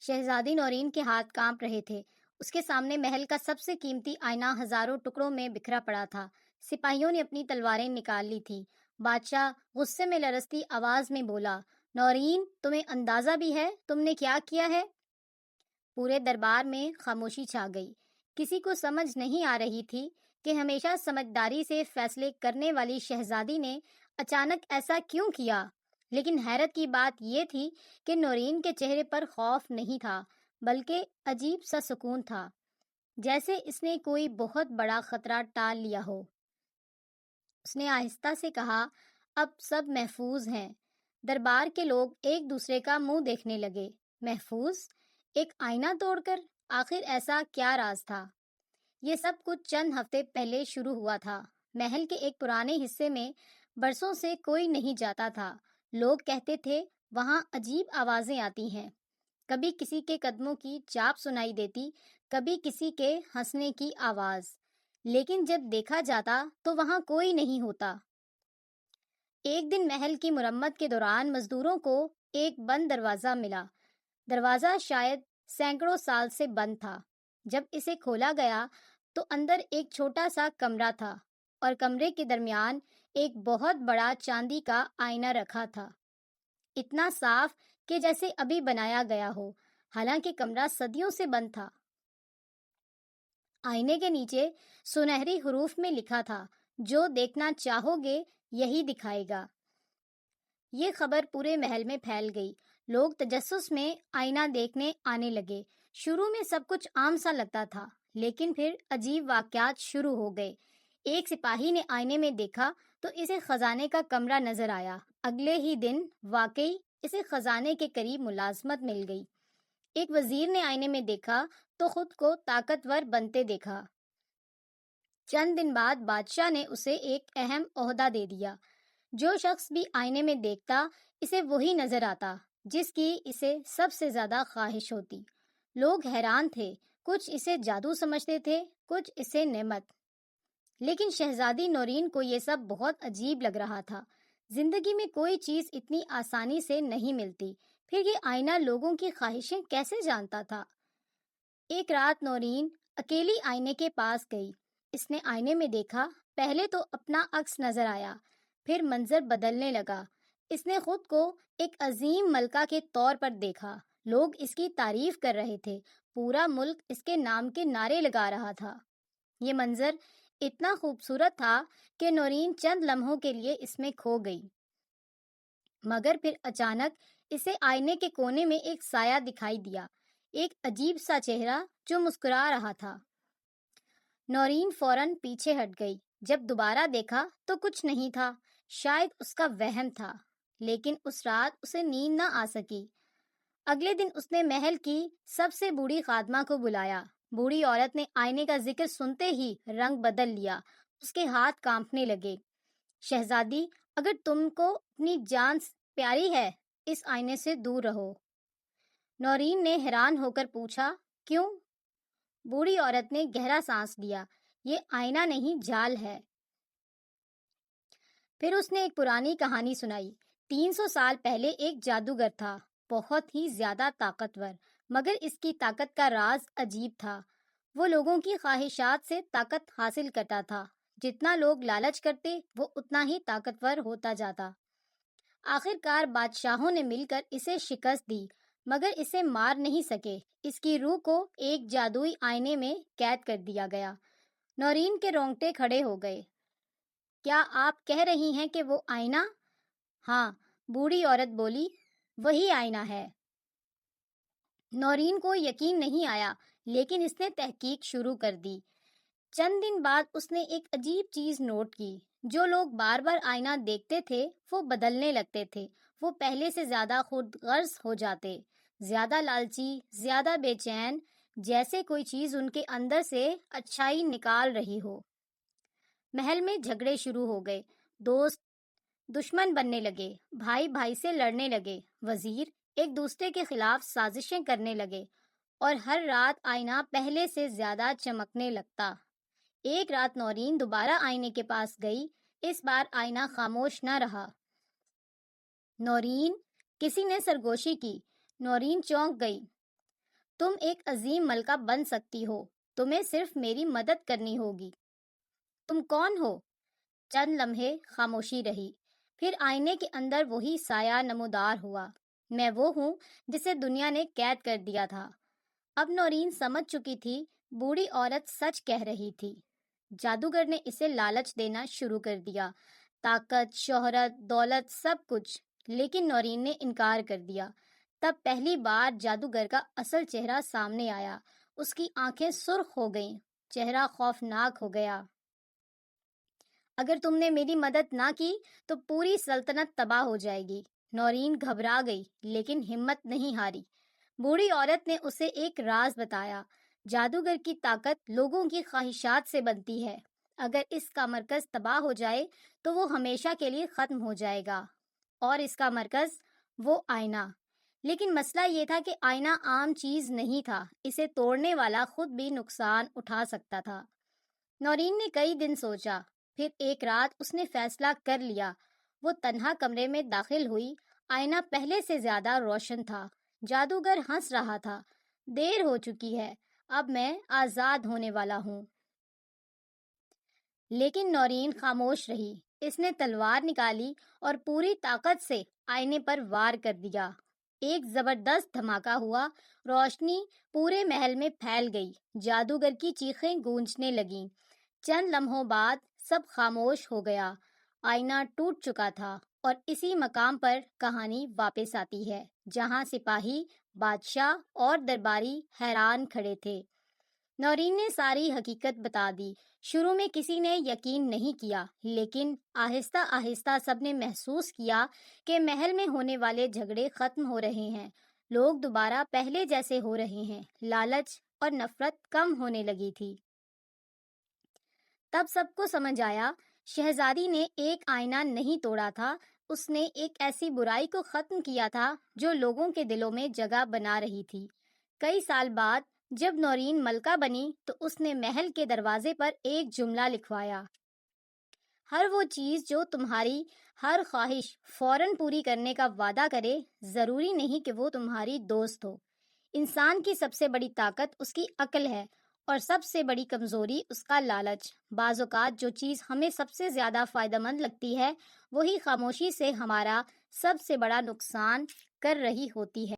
شہزادی نورین کے ہاتھ کانپ رہے تھے۔ اس کے سامنے محل کا سب سے قیمتی آئینہ ہزاروں ٹکڑوں میں بکھرا پڑا تھا۔ سپاہیوں نے اپنی تلواریں نکال لی تھی۔ بادشاہ غصے میں لرزتی آواز میں بولا، نورین، تمہیں اندازہ بھی ہے تم نے کیا کیا ہے؟ پورے دربار میں خاموشی چھا گئی۔ کسی کو سمجھ نہیں آ رہی تھی کہ ہمیشہ سمجھداری سے فیصلے کرنے والی شہزادی نے اچانک ایسا کیوں کیا؟ لیکن حیرت کی بات یہ تھی کہ نورین کے چہرے پر خوف نہیں تھا، بلکہ عجیب سا سکون تھا، جیسے اس نے کوئی بہت بڑا خطرہ ٹال لیا ہو۔ اس نے آہستہ سے کہا، اب سب محفوظ ہیں۔ دربار کے لوگ ایک دوسرے کا منہ دیکھنے لگے۔ محفوظ؟ ایک آئینہ توڑ کر؟ آخر ایسا کیا راز تھا؟ یہ سب کچھ چند ہفتے پہلے شروع ہوا تھا۔ محل کے ایک پرانے حصے میں برسوں سے کوئی نہیں جاتا تھا۔ لوگ کہتے تھے وہاں عجیب آوازیں آتی ہیں، کبھی کسی کے قدموں کی چاپ سنائی دیتی، کبھی کسی کے ہنسنے کی آواز، لیکن جب دیکھا جاتا تو وہاں کوئی نہیں ہوتا۔ ایک دن محل کی مرمت کے دوران مزدوروں کو ایک بند دروازہ ملا۔ دروازہ شاید سینکڑوں سال سے بند تھا۔ جب اسے کھولا گیا تو اندر ایک چھوٹا سا کمرہ تھا، اور کمرے کے درمیان ایک بہت بڑا چاندی کا آئینہ رکھا تھا، اتنا صاف کہ جیسے ابھی بنایا گیا ہو، حالانکہ کمرہ صدیوں سے بند تھا۔ آئینے کے نیچے سنہری حروف میں لکھا تھا، جو دیکھنا چاہو گے یہی دکھائے گا۔ یہ خبر پورے محل میں پھیل گئی۔ لوگ تجسس میں آئینہ دیکھنے آنے لگے۔ شروع میں سب کچھ عام سا لگتا تھا، لیکن پھر عجیب واقعات شروع ہو گئے۔ ایک سپاہی نے آئینے میں دیکھا تو اسے خزانے کا کمرہ نظر آیا۔ اگلے ہی دن واقعی اسے خزانے کے قریب ملازمت مل گئی۔ ایک وزیر نے آئینے میں دیکھا تو خود کو طاقتور بنتے دیکھا۔ چند دن بعد بادشاہ نے اسے ایک اہم عہدہ دے دیا۔ جو شخص بھی آئینے میں دیکھتا، اسے وہی نظر آتا جس کی اسے سب سے زیادہ خواہش ہوتی۔ لوگ حیران تھے، کچھ اسے جادو سمجھتے تھے، کچھ اسے نعمت۔ لیکن شہزادی نورین کو یہ سب بہت عجیب لگ رہا تھا۔ زندگی میں کوئی چیز اتنی آسانی سے نہیں ملتی، پھر یہ آئینہ لوگوں کی خواہشیں کیسے جانتا تھا؟ ایک رات نورین اکیلی آئینے کے پاس گئی۔ اس نے آئینے میں دیکھا، پہلے تو اپنا عکس نظر آیا، پھر منظر بدلنے لگا۔ اس نے خود کو ایک عظیم ملکہ کے طور پر دیکھا۔ لوگ اس کی تعریف کر رہے تھے، پورا ملک اس کے نام کے نعرے لگا رہا تھا۔ یہ منظر اتنا خوبصورت تھا کہ نورین چند لمحوں کے لیے اس میں کھو گئی، مگر پھر اچانک اسے آئینے کے کونے میں ایک سایہ دکھائی دیا، ایک عجیب سا چہرہ جو مسکرا رہا تھا۔ نورین فوراً پیچھے ہٹ گئی۔ جب دوبارہ دیکھا تو کچھ نہیں تھا، شاید اس کا وہم تھا، لیکن اس رات اسے نیند نہ آ سکی۔ اگلے دن اس نے محل کی سب سے بوڑھی خادمہ کو بلایا۔ بوڑھی عورت نے آئینے کا ذکر سنتے ہی رنگ بدل لیا، اس کے ہاتھ کانپنے لگے۔ شہزادی، اگر تم کو اپنی جان پیاری ہے، اس آئینے سے دور رہو۔ نورین نے حیران ہو کر پوچھا، کیوں؟ بوڑھی عورت نے گہرا سانس لیا، یہ آئینہ نہیں، جال ہے۔ پھر اس نے ایک پرانی کہانی سنائی۔ 300 سال پہلے ایک جادوگر تھا، بہت ہی زیادہ طاقتور، مگر اس کی طاقت کا راز عجیب تھا۔ وہ لوگوں کی خواہشات سے طاقت حاصل کرتا تھا۔ جتنا لوگ لالچ کرتے، وہ اتنا ہی طاقتور ہوتا جاتا۔ آخر کار بادشاہوں نے مل کر اسے شکست دی، مگر اسے مار نہیں سکے۔ اس کی روح کو ایک جادوئی آئینے میں قید کر دیا گیا۔ نورین کے رونگٹے کھڑے ہو گئے۔ کیا آپ کہہ رہی ہیں کہ وہ آئینہ؟ ہاں، بوڑھی عورت بولی، وہی آئینہ ہے۔ نورین کو یقین نہیں آیا، لیکن اس نے تحقیق شروع کر دی۔ چند دن بعد اس نے ایک عجیب چیز نوٹ کی۔ جو لوگ بار بار آئینہ دیکھتے تھے وہ بدلنے لگتے تھے۔ وہ پہلے سے زیادہ خود غرض ہو جاتے، زیادہ لالچی، زیادہ بے چین، جیسے کوئی چیز ان کے اندر سے اچھائی نکال رہی ہو۔ محل میں جھگڑے شروع ہو گئے، دوست دشمن بننے لگے، بھائی بھائی سے لڑنے لگے، وزیر ایک دوسرے کے خلاف سازشیں کرنے لگے، اور ہر رات آئینہ پہلے سے زیادہ چمکنے لگتا۔ ایک رات نورین دوبارہ آئینے کے پاس گئی۔ اس بار آئینہ خاموش نہ رہا۔ نورین، کسی نے سرگوشی کی۔ نورین چونک گئی۔ تم ایک عظیم ملکہ بن سکتی ہو، تمہیں صرف میری مدد کرنی ہوگی۔ تم کون ہو؟ چند لمحے خاموشی رہی، پھر آئینے کے اندر وہی سایہ نمودار ہوا۔ میں وہ ہوں جسے دنیا نے قید کر دیا تھا۔ اب نورین سمجھ چکی تھی، بوڑھی عورت سچ کہہ رہی تھی۔ جادوگر نے اسے لالچ دینا شروع کر دیا، طاقت، شہرت، دولت، سب کچھ، لیکن نورین نے انکار کر دیا۔ تب پہلی بار جادوگر کا اصل چہرہ سامنے آیا۔ اس کی آنکھیں سرخ ہو گئیں، چہرہ خوفناک ہو گیا۔ اگر تم نے میری مدد نہ کی تو پوری سلطنت تباہ ہو جائے گی۔ نورین گھبرا گئی لیکن ہمت نہیں ہاری۔ بوڑھی عورت نے اسے ایک راز بتایا۔ جادوگر کی طاقت لوگوں کی خواہشات سے بنتی ہے۔ اگر اس کا مرکز تباہ ہو جائے تو وہ ہمیشہ کے لیے ختم ہو جائے گا، اور اس کا مرکز وہ آئینہ۔ لیکن مسئلہ یہ تھا کہ آئینہ عام چیز نہیں تھا، اسے توڑنے والا خود بھی نقصان اٹھا سکتا تھا۔ نورین نے کئی دن سوچا، پھر ایک رات اس نے فیصلہ کر لیا۔ وہ تنہا کمرے میں داخل ہوئی۔ آئینہ پہلے سے زیادہ روشن تھا۔ جادوگر ہنس رہا تھا۔ دیر ہو چکی ہے، اب میں آزاد ہونے والا ہوں۔ لیکن نورین خاموش رہی۔ اس نے تلوار نکالی اور پوری طاقت سے آئینے پر وار کر دیا۔ ایک زبردست دھماکہ ہوا، روشنی پورے محل میں پھیل گئی، جادوگر کی چیخیں گونجنے لگیں۔ چند لمحوں بعد سب خاموش ہو گیا۔ آئینہ ٹوٹ چکا تھا، اور اسی مقام پر کہانی واپس آتی ہے، جہاں سپاہی، بادشاہ اور درباری حیران کھڑے تھے۔ نورین نے ساری حقیقت بتا دی۔ شروع میں کسی نے یقین نہیں کیا، لیکن آہستہ آہستہ سب نے محسوس کیا کہ محل میں ہونے والے جھگڑے ختم ہو رہے ہیں، لوگ دوبارہ پہلے جیسے ہو رہے ہیں، لالچ اور نفرت کم ہونے لگی تھی۔ تب سب کو سمجھ آیا، شہزادی نے ایک آئینہ نہیں توڑا تھا، اس نے ایک ایسی برائی کو ختم کیا تھا جو لوگوں کے دلوں میں جگہ بنا رہی تھی۔ کئی سال بعد جب نورین ملکہ بنی تو اس نے محل کے دروازے پر ایک جملہ لکھوایا: ہر وہ چیز جو تمہاری ہر خواہش فوراً پوری کرنے کا وعدہ کرے، ضروری نہیں کہ وہ تمہاری دوست ہو۔ انسان کی سب سے بڑی طاقت اس کی عقل ہے، اور سب سے بڑی کمزوری اس کا لالچ۔ بعض اوقات جو چیز ہمیں سب سے زیادہ فائدہ مند لگتی ہے، وہی خاموشی سے ہمارا سب سے بڑا نقصان کر رہی ہوتی ہے۔